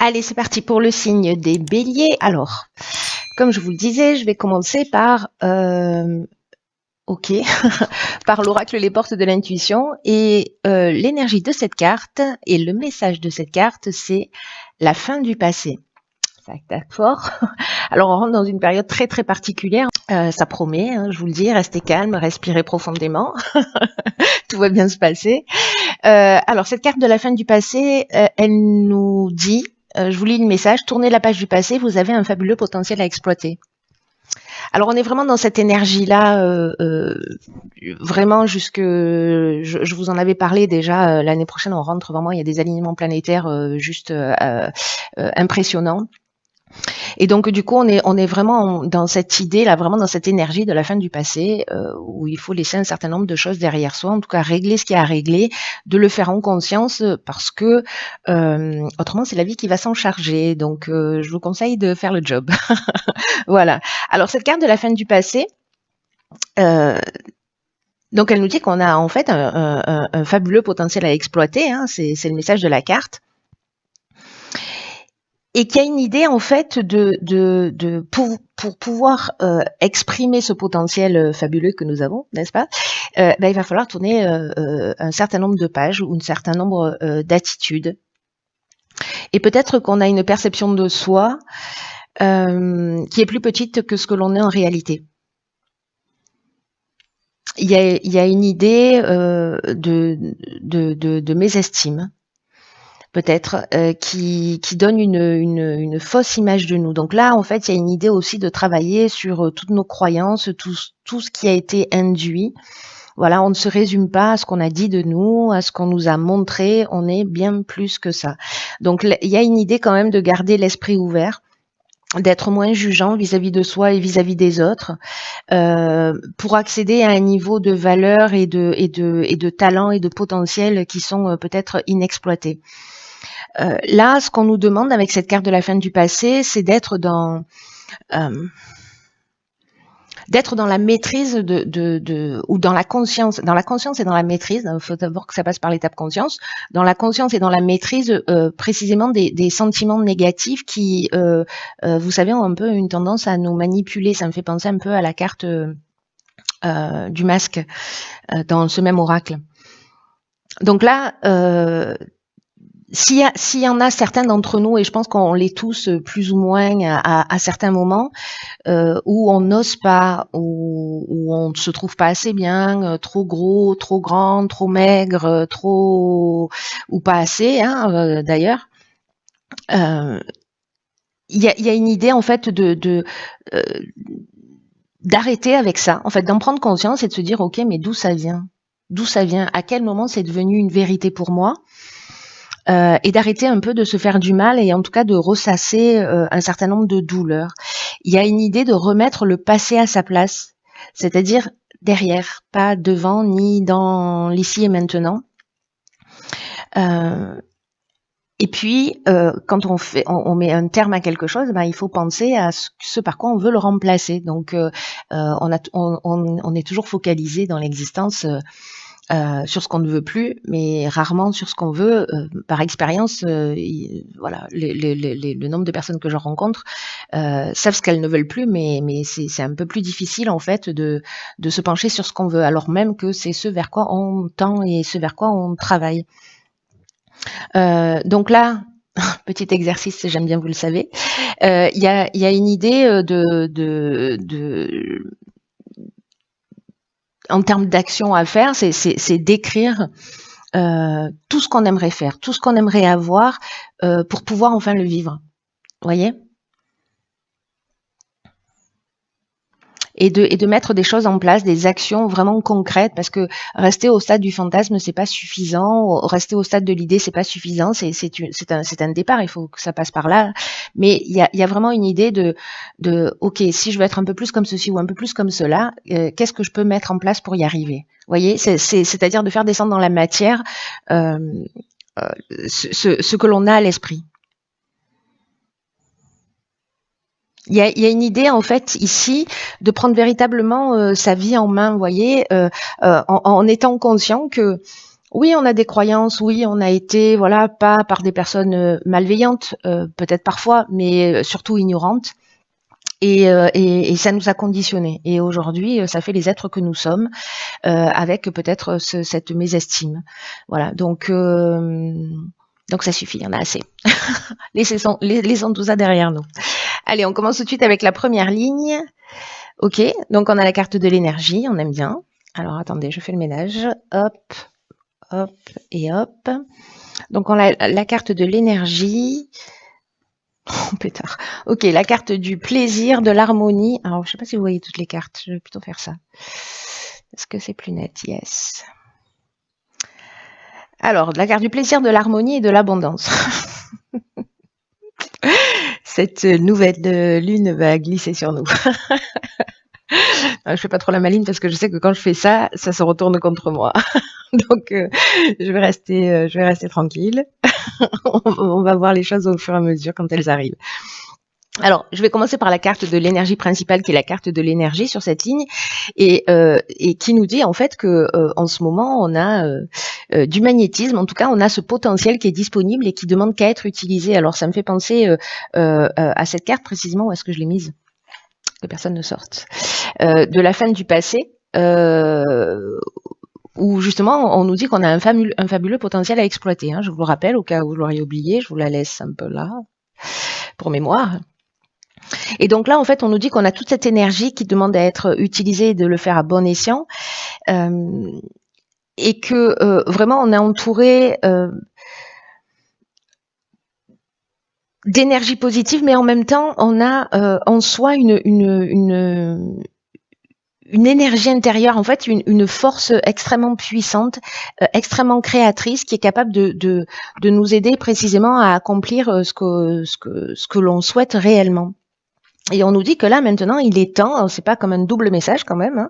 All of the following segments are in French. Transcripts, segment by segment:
Allez, c'est parti pour le signe des béliers. Alors, comme je vous le disais, je vais commencer par, ok, par l'oracle Les Portes de l'intuition. Et l'énergie de cette carte et le message de cette carte, c'est la fin du passé. Ça tape fort. Alors, on rentre dans une période très très particulière. Ça promet, hein, je vous le dis, restez calme, respirez profondément. Tout va bien se passer. Alors, cette carte de la fin du passé, elle nous dit, je vous lis le message, tournez la page du passé, vous avez un fabuleux potentiel à exploiter. Alors, on est vraiment dans cette énergie-là, vraiment jusque, je vous en avais parlé déjà, l'année prochaine, on rentre vraiment, il y a des alignements planétaires juste impressionnants. Et donc du coup, on est vraiment dans cette idée là, vraiment dans cette énergie de la fin du passé, où il faut laisser un certain nombre de choses derrière soi, en tout cas régler ce qu'il y a à régler, de le faire en conscience, parce que autrement c'est la vie qui va s'en charger. Donc je vous conseille de faire le job. Voilà. Alors cette carte de la fin du passé. Donc elle nous dit qu'on a en fait un fabuleux potentiel à exploiter, hein, c'est le message de la carte. Et qu'il y a une idée en fait pour pouvoir exprimer ce potentiel fabuleux que nous avons, n'est-ce pas, il va falloir tourner un certain nombre de pages ou un certain nombre d'attitudes. Et peut-être qu'on a une perception de soi qui est plus petite que ce que l'on est en réalité. Il y a une idée de mésestime, peut-être, qui donne une fausse image de nous. Donc là, en fait, il y a une idée aussi de travailler sur toutes nos croyances, tout ce qui a été induit. Voilà, on ne se résume pas à ce qu'on a dit de nous, à ce qu'on nous a montré, on est bien plus que ça. Donc il y a une idée quand même de garder l'esprit ouvert, d'être moins jugeant vis-à-vis de soi et vis-à-vis des autres, pour accéder à un niveau de valeur et de talent et de potentiel qui sont peut-être inexploités. Là, ce qu'on nous demande avec cette carte de la fin du passé, c'est d'être dans la maîtrise ou dans la conscience et dans la maîtrise. Il faut d'abord que ça passe par l'étape conscience. Dans la conscience et dans la maîtrise, précisément des sentiments négatifs qui, vous savez, ont un peu une tendance à nous manipuler. Ça me fait penser un peu à la carte du masque dans ce même oracle. Donc là, s'il y en a certains d'entre nous, et je pense qu'on l'est tous plus ou moins à certains moments, où on n'ose pas, où on ne se trouve pas assez bien, trop gros, trop grand, trop maigre, trop ou pas assez, hein, d'ailleurs. Il y a une idée en fait d'arrêter avec ça, en fait, d'en prendre conscience et de se dire ok, mais d'où ça vient, à quel moment c'est devenu une vérité pour moi. Et d'arrêter un peu de se faire du mal et en tout cas de ressasser un certain nombre de douleurs. Il y a une idée de remettre le passé à sa place, c'est-à-dire derrière, pas devant ni dans l'ici et maintenant. Et puis, quand on met un terme à quelque chose, il faut penser à ce par quoi on veut le remplacer. Donc, on est toujours focalisé dans l'existence sur ce qu'on ne veut plus, mais rarement sur ce qu'on veut. Par expérience, voilà, le nombre de personnes que je rencontre savent ce qu'elles ne veulent plus, mais c'est un peu plus difficile en fait de se pencher sur ce qu'on veut, alors même que c'est ce vers quoi on tend et ce vers quoi on travaille. Donc là, petit exercice, j'aime bien, vous le savez, il y a une idée en termes d'action à faire, c'est d'écrire tout ce qu'on aimerait faire, tout ce qu'on aimerait avoir pour pouvoir enfin le vivre. Vous voyez ? Et de mettre des choses en place, des actions vraiment concrètes, parce que rester au stade du fantasme, c'est pas suffisant. Rester au stade de l'idée, c'est pas suffisant. C'est un départ. Il faut que ça passe par là. Mais il y a vraiment une idée de ok, si je veux être un peu plus comme ceci ou un peu plus comme cela, qu'est-ce que je peux mettre en place pour y arriver ? Vous voyez, c'est-à-dire de faire descendre dans la matière ce que l'on a à l'esprit. Il y a une idée en fait ici de prendre véritablement sa vie en main, vous voyez, en étant conscient que Oui, on a des croyances, oui, on a été, voilà, pas par des personnes malveillantes, peut-être parfois, mais surtout ignorantes. Et ça nous a conditionnés. Et aujourd'hui, ça fait les êtres que nous sommes, avec peut-être cette mésestime. Voilà, donc ça suffit, il y en a assez. Laissons tout ça derrière nous. Allez, on commence tout de suite avec la première ligne. Ok, donc on a la carte de l'énergie, on aime bien. Alors attendez, je fais le ménage. Hop, hop et hop. Donc on a la carte de l'énergie. Oh, pétard. Ok, la carte du plaisir, de l'harmonie. Alors je sais pas si vous voyez toutes les cartes, je vais plutôt faire ça. Est-ce que c'est plus net? Yes. Alors, la carte du plaisir, de l'harmonie et de l'abondance. Cette nouvelle lune va glisser sur nous. Je fais pas trop la maline parce que je sais que quand je fais ça, ça se retourne contre moi. Donc, je vais rester tranquille. On va voir les choses au fur et à mesure quand elles arrivent. Alors, je vais commencer par la carte de l'énergie principale, qui est la carte de l'énergie sur cette ligne, et qui nous dit en fait que en ce moment, on a du magnétisme. En tout cas, on a ce potentiel qui est disponible et qui demande qu'à être utilisé. Alors, ça me fait penser à cette carte précisément. Où est-ce que je l'ai mise? Que personne ne sorte. De la fin du passé. Où justement on nous dit qu'on a un fabuleux potentiel à exploiter. Hein. Je vous le rappelle, au cas où vous l'auriez oublié, je vous la laisse un peu là, pour mémoire. Et donc là, en fait, on nous dit qu'on a toute cette énergie qui demande à être utilisée et de le faire à bon escient. Et que vraiment, on est entouré d'énergie positive, mais en même temps, on a en soi une énergie intérieure, en fait, une force extrêmement puissante, extrêmement créatrice, qui est capable de nous aider précisément à accomplir ce que l'on souhaite réellement. Et on nous dit que là, maintenant, il est temps, c'est pas comme un double message quand même,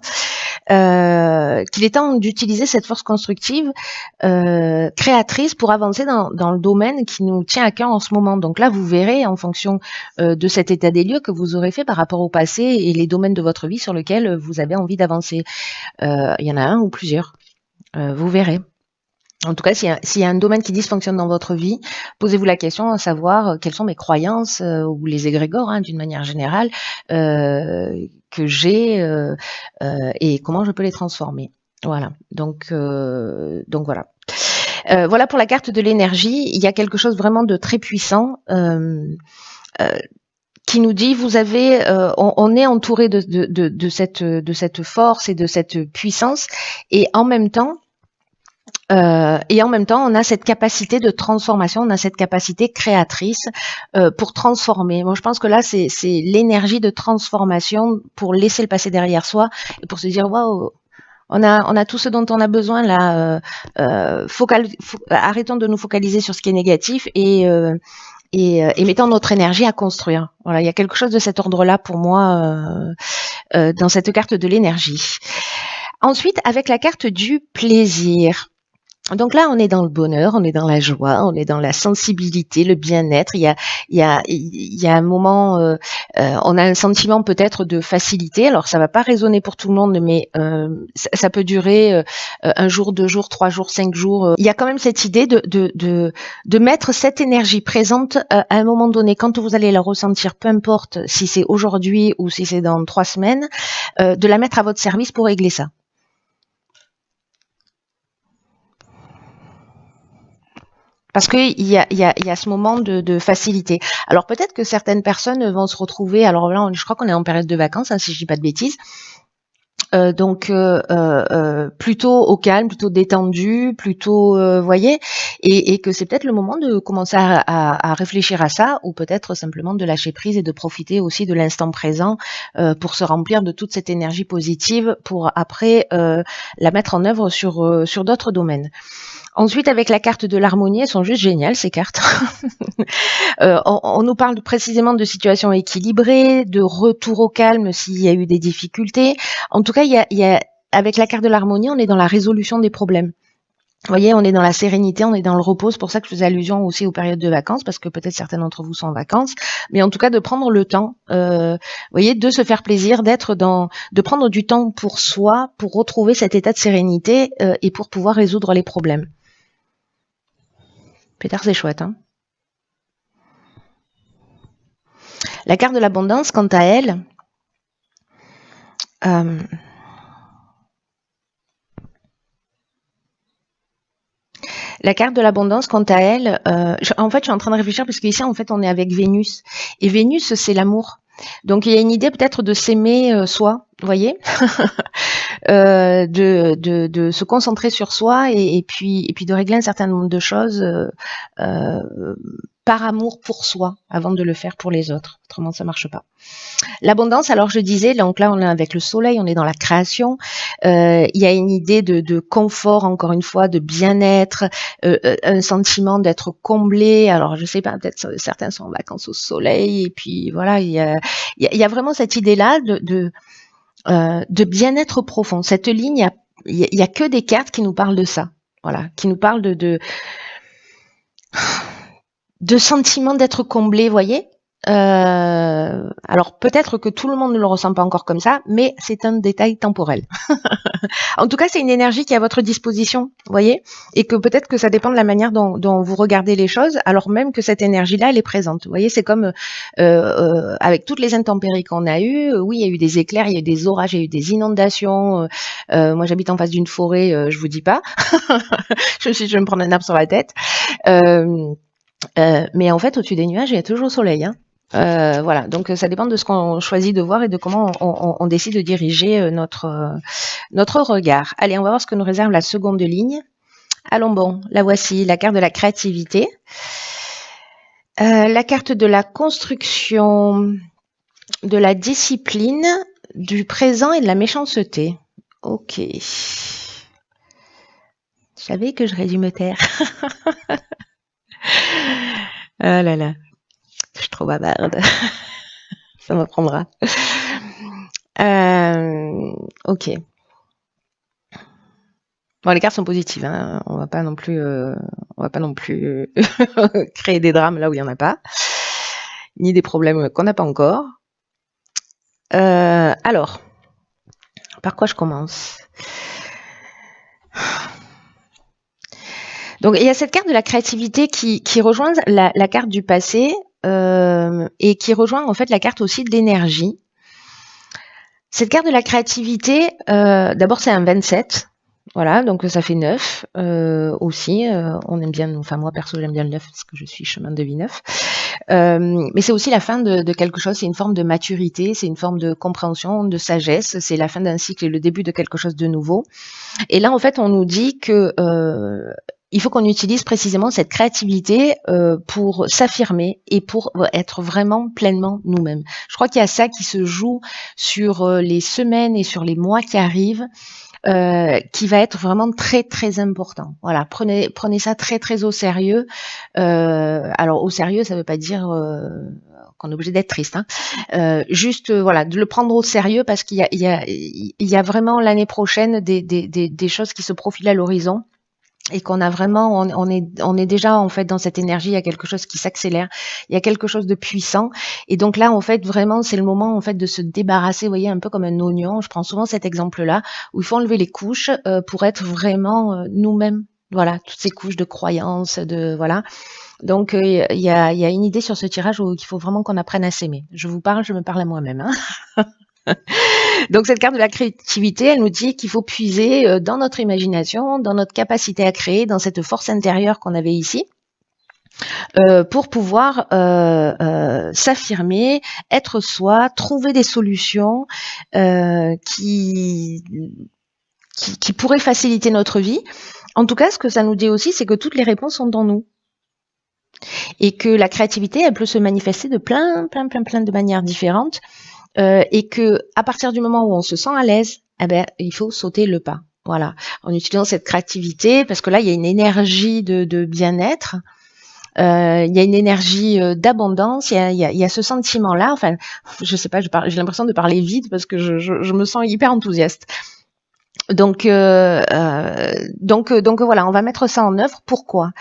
hein, qu'il est temps d'utiliser cette force constructive, créatrice, pour avancer dans le domaine qui nous tient à cœur en ce moment. Donc là, vous verrez, en fonction de cet état des lieux que vous aurez fait par rapport au passé et les domaines de votre vie sur lesquels vous avez envie d'avancer. Il y en a un ou plusieurs, vous verrez. En tout cas, s'il y a un domaine qui dysfonctionne dans votre vie, posez-vous la question à savoir quelles sont mes croyances ou les égrégores, hein, d'une manière générale, que j'ai et comment je peux les transformer. Voilà. Donc voilà. Voilà pour la carte de l'énergie. Il y a quelque chose vraiment de très puissant qui nous dit vous avez, on est entouré de cette force et de cette puissance, et en même temps, on a cette capacité de transformation, on a cette capacité créatrice pour transformer. Moi, je pense que là, c'est l'énergie de transformation pour laisser le passé derrière soi et pour se dire waouh, on a tout ce dont on a besoin là. Arrêtons de nous focaliser sur ce qui est négatif et mettons notre énergie à construire. Voilà, il y a quelque chose de cet ordre-là pour moi dans cette carte de l'énergie. Ensuite, avec la carte du plaisir. Donc là, on est dans le bonheur, on est dans la joie, on est dans la sensibilité, le bien-être. Il y a un moment, on a un sentiment peut-être de facilité. Alors ça va pas résonner pour tout le monde, mais ça peut durer un jour, 2 jours, 3 jours, 5 jours. Il y a quand même cette idée de mettre cette énergie présente à un moment donné, quand vous allez la ressentir, peu importe si c'est aujourd'hui ou si c'est dans 3 semaines, de la mettre à votre service pour régler ça. Parce qu'il y a ce moment de facilité. Alors peut-être que certaines personnes vont se retrouver, alors là je crois qu'on est en période de vacances, hein, si je dis pas de bêtises, donc plutôt au calme, plutôt détendu, plutôt voyez, et que c'est peut-être le moment de commencer à réfléchir à ça, ou peut-être simplement de lâcher prise et de profiter aussi de l'instant présent pour se remplir de toute cette énergie positive pour après la mettre en œuvre sur d'autres domaines. Ensuite, avec la carte de l'harmonie, elles sont juste géniales, ces cartes. On nous parle précisément de situations équilibrées, de retour au calme s'il y a eu des difficultés. En tout cas, avec la carte de l'harmonie, on est dans la résolution des problèmes. Vous voyez, on est dans la sérénité, on est dans le repos. C'est pour ça que je faisais allusion aussi aux périodes de vacances, parce que peut-être certains d'entre vous sont en vacances. Mais en tout cas, de prendre le temps, vous voyez, de se faire plaisir, de prendre du temps pour soi, pour retrouver cet état de sérénité et pour pouvoir résoudre les problèmes. Pétard, c'est chouette, hein. La carte de l'abondance, quant à elle, la carte de l'abondance, quant à elle, en fait, je suis en train de réfléchir parce qu'ici, en fait, on est avec Vénus. Et Vénus, c'est l'amour. Donc, il y a une idée peut-être de s'aimer soi, vous voyez, de se concentrer sur soi et puis de régler un certain nombre de choses par amour pour soi avant de le faire pour les autres. Autrement, ça marche pas. L'abondance, alors je disais, donc là on est avec le soleil, on est dans la création. Il y a une idée de confort, encore une fois, de bien-être, un sentiment d'être comblé. Alors je sais pas, peut-être certains sont en vacances au soleil et puis voilà, il y a vraiment cette idée-là de bien-être profond. Cette ligne, il y a que des cartes qui nous parlent de ça. Voilà, qui nous parlent de sentiment d'être comblé, voyez. Alors peut-être que tout le monde ne le ressent pas encore comme ça, mais c'est un détail temporel. En tout cas, c'est une énergie qui est à votre disposition, voyez, et que peut-être que ça dépend de la manière dont vous regardez les choses, alors même que cette énergie-là, elle est présente. Vous voyez, c'est comme avec toutes les intempéries qu'on a eues. Oui, il y a eu des éclairs, il y a eu des orages, il y a eu des inondations. Moi, j'habite en face d'une forêt, je vous dis pas. Je vais me prendre un arbre sur la tête. Mais en fait, au-dessus des nuages, il y a toujours le soleil, hein. Voilà, donc ça dépend de ce qu'on choisit de voir et de comment on décide de diriger notre regard. Allez, on va voir ce que nous réserve la seconde ligne. Allons bon, la voici, la carte de la créativité, la carte de la construction, de la discipline, du présent et de la méchanceté. Ok. Je savais que j'aurais dû me taire. Ah là là. Je suis trop bavarde. Ça m'apprendra. Ok. Bon, les cartes sont positives, hein. On va pas non plus créer des drames là où il y en a pas, ni des problèmes qu'on n'a pas encore. Alors, par quoi je commence? Donc, il y a cette carte de la créativité qui rejoint la carte du passé et qui rejoint en fait la carte aussi de l'énergie. Cette carte de la créativité, d'abord c'est un 27, voilà, donc ça fait 9 aussi. On aime bien, enfin moi perso j'aime bien le 9 parce que je suis chemin de vie 9. Mais c'est aussi la fin de quelque chose, c'est une forme de maturité, c'est une forme de compréhension, de sagesse, c'est la fin d'un cycle et le début de quelque chose de nouveau. Et là en fait on nous dit que il faut qu'on utilise précisément cette créativité pour s'affirmer et pour être vraiment pleinement nous-mêmes. Je crois qu'il y a ça qui se joue sur les semaines et sur les mois qui arrivent, qui va être vraiment très très important. Voilà, prenez ça très très au sérieux. Alors au sérieux, ça veut pas dire qu'on est obligé d'être triste, hein. Juste voilà, de le prendre au sérieux parce qu'il y a vraiment l'année prochaine des choses qui se profilent à l'horizon. Et qu'on a vraiment, on est déjà en fait dans cette énergie, il y a quelque chose qui s'accélère, il y a quelque chose de puissant, et donc là en fait vraiment c'est le moment en fait de se débarrasser, vous voyez, un peu comme un oignon. Je prends souvent cet exemple-là où il faut enlever les couches pour être vraiment nous-mêmes. Voilà, toutes ces couches de croyances, de voilà. Donc il y a une idée sur ce tirage où il faut vraiment qu'on apprenne à s'aimer. Je vous parle, je me parle à moi-même, hein. Donc cette carte de la créativité, elle nous dit qu'il faut puiser dans notre imagination, dans notre capacité à créer, dans cette force intérieure qu'on avait ici, pour pouvoir s'affirmer, être soi, trouver des solutions qui pourraient faciliter notre vie. En tout cas, ce que ça nous dit aussi, c'est que toutes les réponses sont dans nous. Et que la créativité, elle peut se manifester de plein de manières différentes. Et que à partir du moment où on se sent à l'aise, eh ben, il faut sauter le pas. Voilà, en utilisant cette créativité, parce que là, il y a une énergie de bien-être, il y a une énergie d'abondance, il y a ce sentiment-là. Enfin, je sais pas, j'ai l'impression de parler vite parce que je me sens hyper enthousiaste. Donc voilà, on va mettre ça en œuvre. Pourquoi?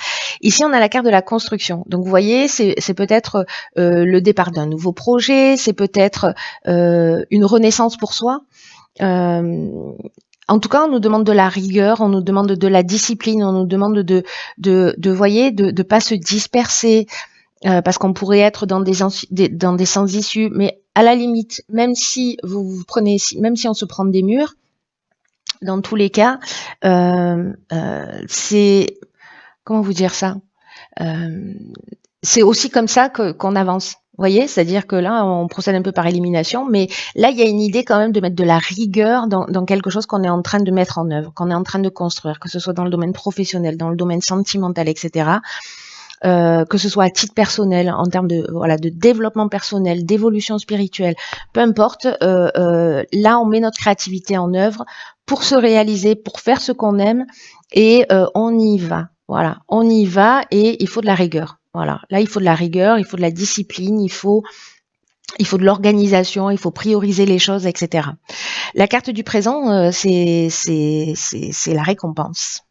Ici, on a la carte de la construction. Donc vous voyez, c'est peut-être le départ d'un nouveau projet, c'est peut-être une renaissance pour soi. En tout cas, on nous demande de la rigueur, on nous demande de la discipline, on nous demande de pas se disperser, parce qu'on pourrait être dans des sens issus. Mais à la limite, même si même si on se prend des murs, dans tous les cas, c'est, comment vous dire ça? C'est aussi comme ça qu'on avance. Vous voyez, c'est-à-dire que là, on procède un peu par élimination, mais là, il y a une idée quand même de mettre de la rigueur dans quelque chose qu'on est en train de mettre en œuvre, qu'on est en train de construire, que ce soit dans le domaine professionnel, dans le domaine sentimental, etc. Que ce soit à titre personnel, en termes de développement personnel, d'évolution spirituelle, peu importe. Là, on met notre créativité en œuvre pour se réaliser, pour faire ce qu'on aime, et on y va. Voilà, on y va, et il faut de la rigueur. Voilà, là, il faut de la rigueur, il faut de la discipline, il faut de l'organisation, il faut prioriser les choses, etc. La carte du présent, c'est la récompense.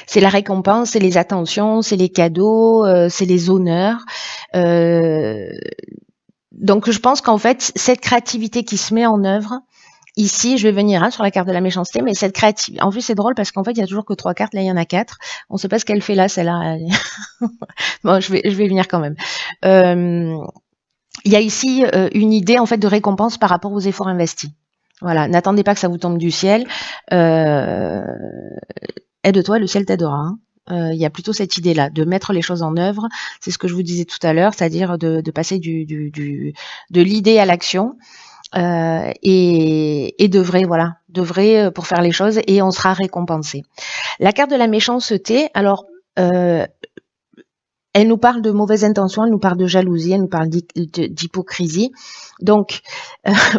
C'est la récompense, c'est les attentions, c'est les cadeaux, c'est les honneurs. Donc je pense qu'en fait, cette créativité qui se met en œuvre, ici, je vais venir sur la carte de la méchanceté, mais cette créativité, en plus c'est drôle parce qu'en fait, il y a toujours que 3 cartes, là il y en a 4. On ne sait pas ce qu'elle fait là, celle-là. Bon, je vais venir quand même. Il y a ici une idée en fait de récompense par rapport aux efforts investis. Voilà, n'attendez pas que ça vous tombe du ciel. Aide-toi, le ciel t'aidera. Hein. Il y a plutôt cette idée-là, de mettre les choses en œuvre. C'est ce que je vous disais tout à l'heure, c'est-à-dire de passer de l'idée à l'action, et d'œuvrer pour faire les choses, et on sera récompensé. La carte de la méchanceté, alors, elle nous parle de mauvaises intentions, elle nous parle de jalousie, elle nous parle d'hypocrisie. Donc,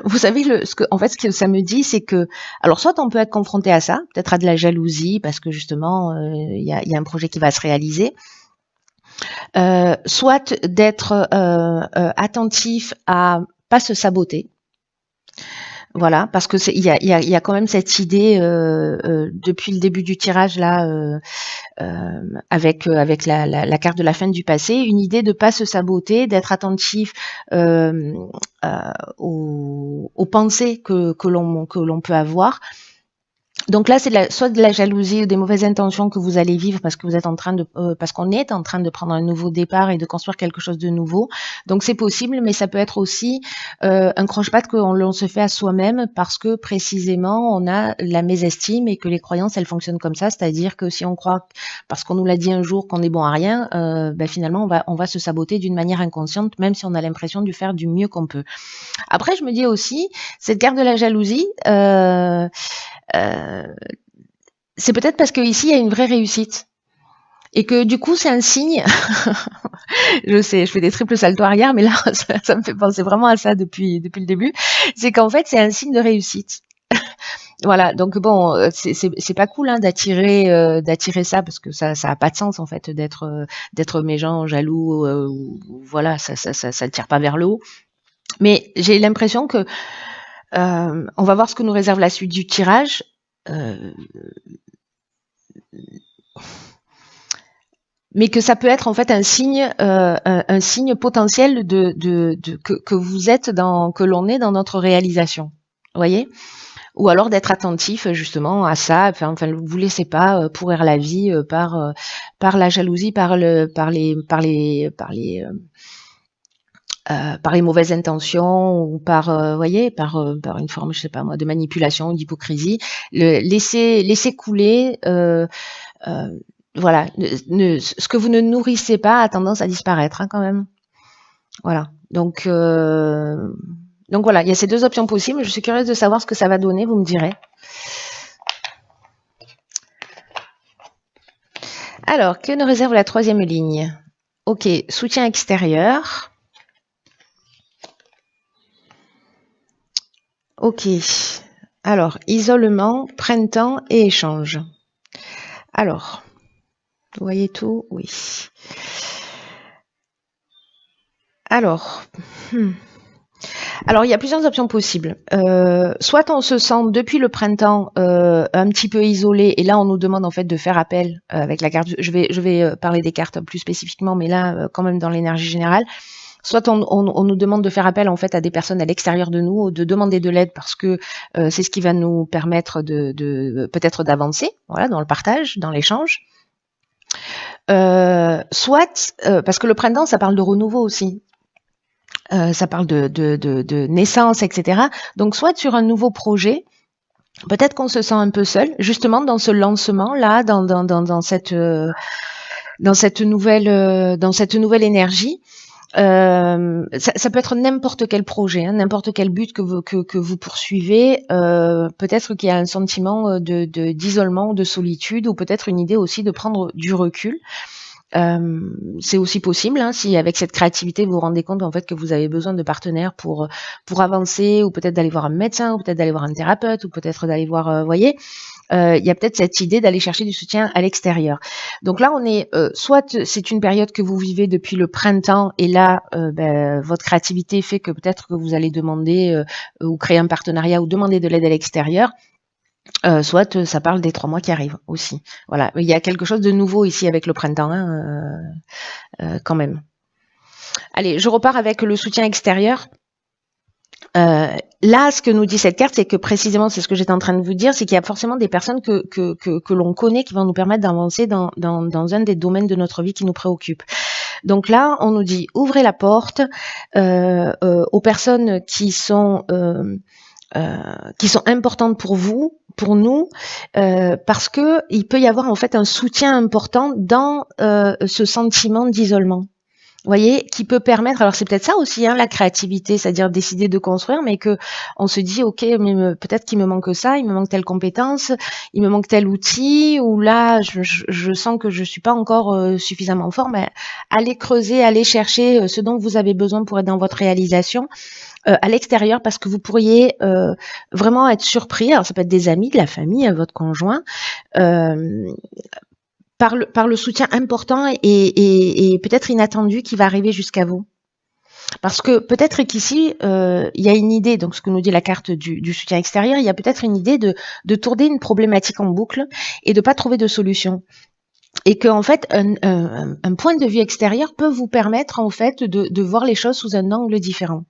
vous savez, ce que ça me dit, c'est que, alors soit on peut être confronté à ça, peut-être à de la jalousie, parce que justement, il y a un projet qui va se réaliser, soit d'être attentif à pas se saboter. Voilà, parce que il y a quand même cette idée depuis le début du tirage là, avec la carte de la fin du passé, une idée de pas se saboter, d'être attentif aux pensées que l'on peut avoir. Donc là, c'est soit de la jalousie ou des mauvaises intentions que vous allez vivre parce que vous êtes parce qu'on est en train de prendre un nouveau départ et de construire quelque chose de nouveau. Donc c'est possible, mais ça peut être aussi un croche-patte qu'on se fait à soi-même parce que précisément on a la mésestime et que les croyances elles fonctionnent comme ça, c'est-à-dire que si on croit parce qu'on nous l'a dit un jour qu'on est bon à rien, finalement on va se saboter d'une manière inconsciente, même si on a l'impression de faire du mieux qu'on peut. Après, je me dis aussi cette carte de la jalousie. C'est peut-être parce qu'ici il y a une vraie réussite et que du coup c'est un signe. Je sais, je fais des triples saltos arrière, mais là ça me fait penser vraiment à ça depuis le début. C'est qu'en fait c'est un signe de réussite. Voilà, donc bon, c'est pas cool hein, d'attirer ça parce que ça a pas de sens en fait d'être méchant, jaloux, voilà, ça ne tire pas vers le haut. Mais j'ai l'impression que on va voir ce que nous réserve la suite du tirage. Mais que ça peut être en fait un signe potentiel que vous êtes que l'on est dans notre réalisation. Vous voyez? Ou alors d'être attentif justement à ça. Enfin, vous laissez pas pourrir la vie par la jalousie, par les mauvaises intentions ou par voyez, par une forme, je sais pas moi, de manipulation ou d'hypocrisie. Laissez couler. Voilà, ce que vous ne nourrissez pas a tendance à disparaître hein, quand même. Voilà. Donc voilà, il y a ces deux options possibles. Je suis curieuse de savoir ce que ça va donner, vous me direz. Alors, que nous réserve la troisième ligne? Ok, soutien extérieur. Ok. Alors, isolement, printemps et échange. Alors, vous voyez tout? Oui. Alors, Alors, il y a plusieurs options possibles. Soit on se sent depuis le printemps un petit peu isolé, et là on nous demande en fait de faire appel avec la carte. Je vais parler des cartes plus spécifiquement, mais là quand même dans l'énergie générale. Soit on nous demande de faire appel en fait à des personnes à l'extérieur de nous, de demander de l'aide parce que c'est ce qui va nous permettre de peut-être d'avancer, voilà, dans le partage, dans l'échange. Soit parce que le printemps, ça parle de renouveau aussi. Ça parle de naissance, etc. Donc, soit sur un nouveau projet, peut-être qu'on se sent un peu seul, justement dans ce lancement-là, dans cette nouvelle énergie. Ça peut être n'importe quel projet, hein, n'importe quel but que vous poursuivez. Peut-être qu'il y a un sentiment d'isolement ou de solitude, ou peut-être une idée aussi de prendre du recul. C'est aussi possible, hein, si avec cette créativité vous vous rendez compte en fait que vous avez besoin de partenaires pour avancer, ou peut-être d'aller voir un médecin, ou peut-être d'aller voir un thérapeute, ou peut-être d'aller voir, voyez, il y a peut-être cette idée d'aller chercher du soutien à l'extérieur. Donc là, on est soit c'est une période que vous vivez depuis le printemps, et là, votre créativité fait que peut-être que vous allez demander ou créer un partenariat ou demander de l'aide à l'extérieur. Soit ça parle des 3 mois qui arrivent aussi. Voilà, il y a quelque chose de nouveau ici avec le printemps, hein, quand même. Allez, je repars avec le soutien extérieur. Là, ce que nous dit cette carte, c'est que précisément, c'est ce que j'étais en train de vous dire, c'est qu'il y a forcément des personnes que l'on connaît qui vont nous permettre d'avancer dans un des domaines de notre vie qui nous préoccupe. Donc là, on nous dit, ouvrez la porte aux personnes qui sont importantes pour vous, pour nous, parce que il peut y avoir en fait un soutien important dans ce sentiment d'isolement. Vous voyez, qui peut permettre, alors c'est peut-être ça aussi, hein, la créativité, c'est-à-dire décider de construire, mais que on se dit, ok, mais peut-être qu'il me manque ça, il me manque telle compétence, il me manque tel outil, ou là, je sens que je suis pas encore suffisamment fort, mais allez creuser, allez chercher ce dont vous avez besoin pour être dans votre réalisation à l'extérieur, parce que vous pourriez vraiment être surpris. Alors ça peut être des amis, de la famille, votre conjoint. Par le soutien important et peut-être inattendu qui va arriver jusqu'à vous. Parce que peut-être qu'ici, il y a une idée, donc ce que nous dit la carte du soutien extérieur, il y a peut-être une idée de tourner une problématique en boucle et de pas trouver de solution. Et que en fait, un point de vue extérieur peut vous permettre en fait de voir les choses sous un angle différent.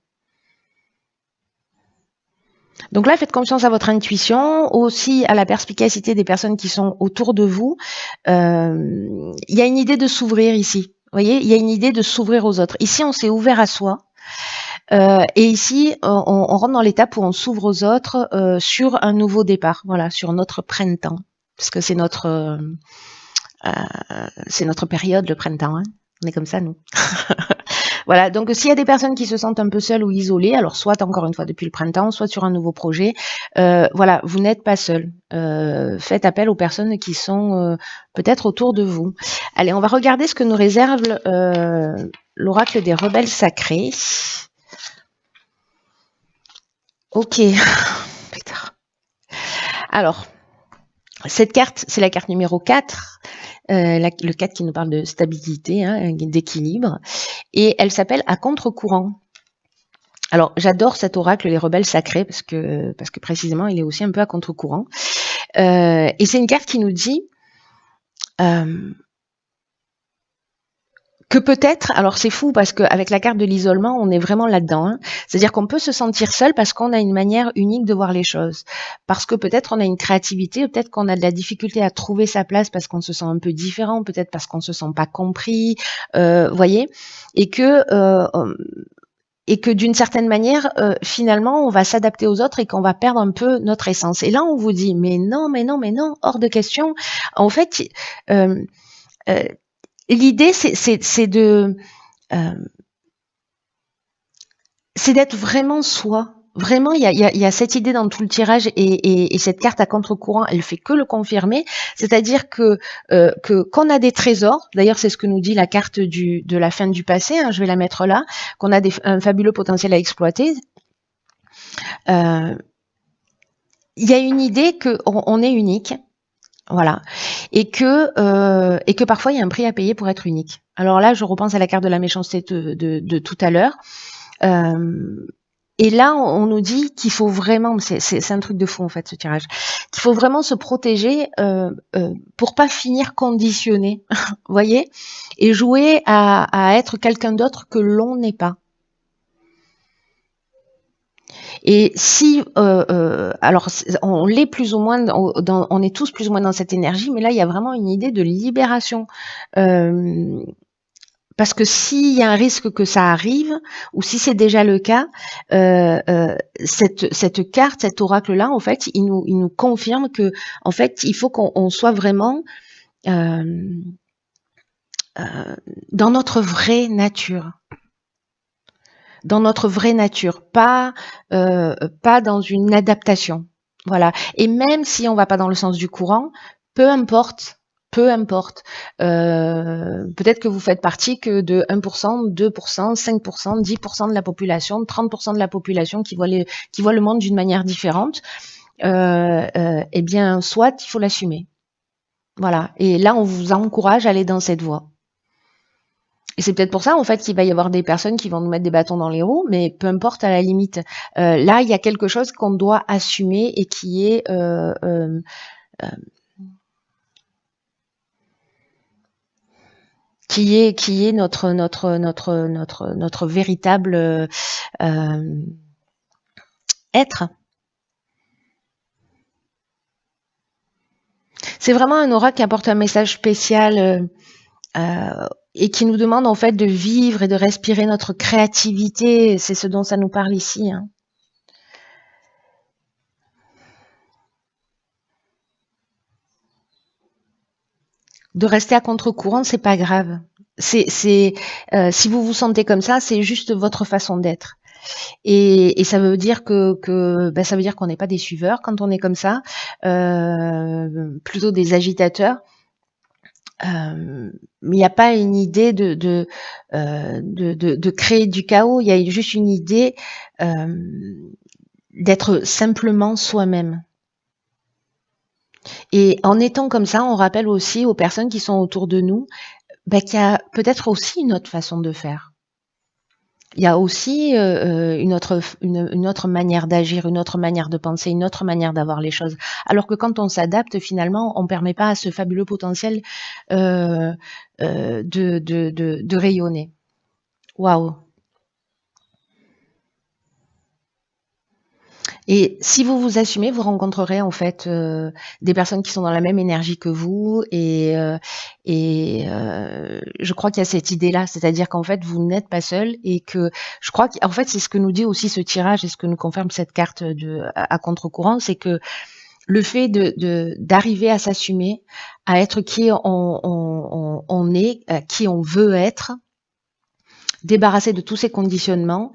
Donc là, faites confiance à votre intuition, aussi à la perspicacité des personnes qui sont autour de vous. Il y a une idée de s'ouvrir ici. Vous voyez, il y a une idée de s'ouvrir aux autres. Ici, on s'est ouvert à soi. Et ici, on rentre dans l'étape où on s'ouvre aux autres sur un nouveau départ. Voilà, sur notre printemps. Parce que c'est notre période, le printemps. Hein. On est comme ça, nous. Voilà, donc s'il y a des personnes qui se sentent un peu seules ou isolées, alors soit encore une fois depuis le printemps, soit sur un nouveau projet, voilà, vous n'êtes pas seul. Faites appel aux personnes qui sont peut-être autour de vous. Allez, on va regarder ce que nous réserve l'oracle des rebelles sacrés. Ok. Alors, cette carte, c'est la carte numéro 4. Le 4 qui nous parle de stabilité, hein, d'équilibre, et elle s'appelle à contre-courant. Alors j'adore cet oracle, les rebelles sacrés, parce que précisément il est aussi un peu à contre-courant. Et c'est une carte qui nous dit que peut-être, alors c'est fou parce qu'avec la carte de l'isolement, on est vraiment là-dedans. Hein. C'est-à-dire qu'on peut se sentir seul parce qu'on a une manière unique de voir les choses. Parce que peut-être on a une créativité, peut-être qu'on a de la difficulté à trouver sa place parce qu'on se sent un peu différent, peut-être parce qu'on se sent pas compris, voyez, et que d'une certaine manière, finalement, on va s'adapter aux autres et qu'on va perdre un peu notre essence. Et là, on vous dit, mais non, hors de question. En fait, l'idée, c'est d'être vraiment soi. Vraiment, il y a cette idée dans tout le tirage et cette carte à contre-courant, elle fait que le confirmer. C'est-à-dire que qu'on a des trésors. D'ailleurs, c'est ce que nous dit la carte de la fin du passé. Hein, je vais la mettre là. Qu'on a un fabuleux potentiel à exploiter. Il y a une idée qu'on est unique. Voilà. Et que parfois il y a un prix à payer pour être unique. Alors là, je repense à la carte de la méchanceté de tout à l'heure. Et là, on nous dit qu'il faut vraiment, c'est un truc de fou en fait, ce tirage, qu'il faut vraiment se protéger pour pas finir conditionné, vous voyez, et jouer à être quelqu'un d'autre que l'on n'est pas. Et si, alors on l'est plus ou moins, on est tous plus ou moins dans cette énergie, mais là il y a vraiment une idée de libération. Parce que s'il y a un risque que ça arrive, ou si c'est déjà le cas, cette carte, cet oracle-là, en fait, il nous confirme que, en fait, il faut qu'on soit vraiment dans notre vraie nature. Dans notre vraie nature, pas dans une adaptation. Voilà. Et même si on va pas dans le sens du courant, peu importe. Peut-être que vous faites partie que de 1%, 2%, 5%, 10% de la population, 30% de la population qui voit le monde d'une manière différente. Eh bien, soit il faut l'assumer. Voilà. Et là, on vous encourage à aller dans cette voie. Et c'est peut-être pour ça, en fait, qu'il va y avoir des personnes qui vont nous mettre des bâtons dans les roues, mais peu importe à la limite. Là, il y a quelque chose qu'on doit assumer et qui est notre véritable être. C'est vraiment un aura qui apporte un message spécial et qui nous demande en fait de vivre et de respirer notre créativité. C'est ce dont ça nous parle ici. Hein. De rester à contre-courant, c'est pas grave. Si vous vous sentez comme ça, c'est juste votre façon d'être. Et ça veut dire ça veut dire qu'on n'est pas des suiveurs quand on est comme ça, plutôt des agitateurs. Il n'y a pas une idée de créer du chaos. Il y a juste une idée d'être simplement soi-même. Et en étant comme ça, on rappelle aussi aux personnes qui sont autour de nous qu'il y a peut-être aussi une autre façon de faire. Il y a aussi une autre manière d'agir, une autre manière de penser, une autre manière d'avoir les choses. Alors que quand on s'adapte, finalement, on ne permet pas à ce fabuleux potentiel de rayonner. Waouh! Et si vous vous assumez, vous rencontrerez en fait des personnes qui sont dans la même énergie que vous et je crois qu'il y a cette idée-là, c'est-à-dire qu'en fait vous n'êtes pas seul et que je crois qu'en fait c'est ce que nous dit aussi ce tirage et ce que nous confirme cette carte à contre-courant, c'est que le fait d'arriver à s'assumer, à être qui on est, qui on veut être, débarrasser de tous ces conditionnements.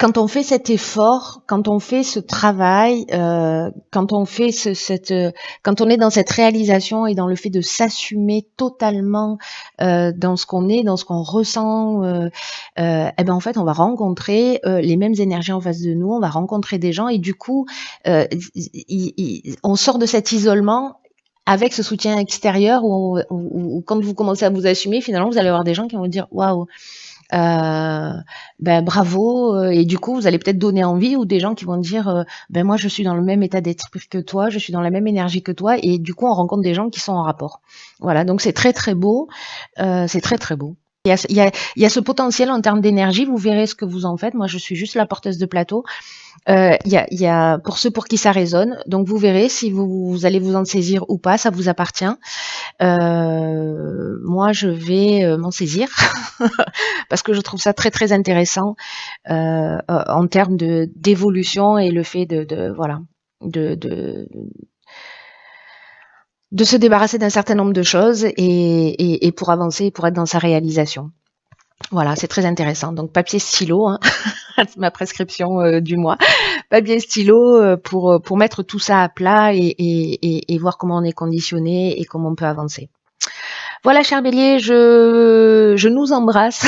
Quand on fait cet effort, quand on fait ce travail, quand on fait quand on est dans cette réalisation et dans le fait de s'assumer totalement dans ce qu'on est, dans ce qu'on ressent, en fait, on va rencontrer les mêmes énergies en face de nous, on va rencontrer des gens et du coup, on sort de cet isolement avec ce soutien extérieur où quand vous commencez à vous assumer, finalement, vous allez avoir des gens qui vont vous dire waouh. Bravo et du coup vous allez peut-être donner envie ou des gens qui vont dire moi je suis dans le même état d'esprit que toi, je suis dans la même énergie que toi et du coup on rencontre des gens qui sont en rapport. Voilà, donc c'est très très beau, c'est très très beau. Il y a ce potentiel en termes d'énergie, vous verrez ce que vous en faites. Moi je suis juste la porteuse de plateau. Il y a pour ceux pour qui ça résonne, donc vous verrez si vous allez vous en saisir ou pas, ça vous appartient. Moi je vais m'en saisir parce que je trouve ça très très intéressant en termes d'évolution et le fait de se débarrasser d'un certain nombre de choses et pour avancer, pour être dans sa réalisation. Voilà, c'est très intéressant. Donc papier stylo, hein, c'est ma prescription du mois. Papier stylo pour mettre tout ça à plat et voir comment on est conditionné et comment on peut avancer. Voilà, cher Bélier, je nous embrasse.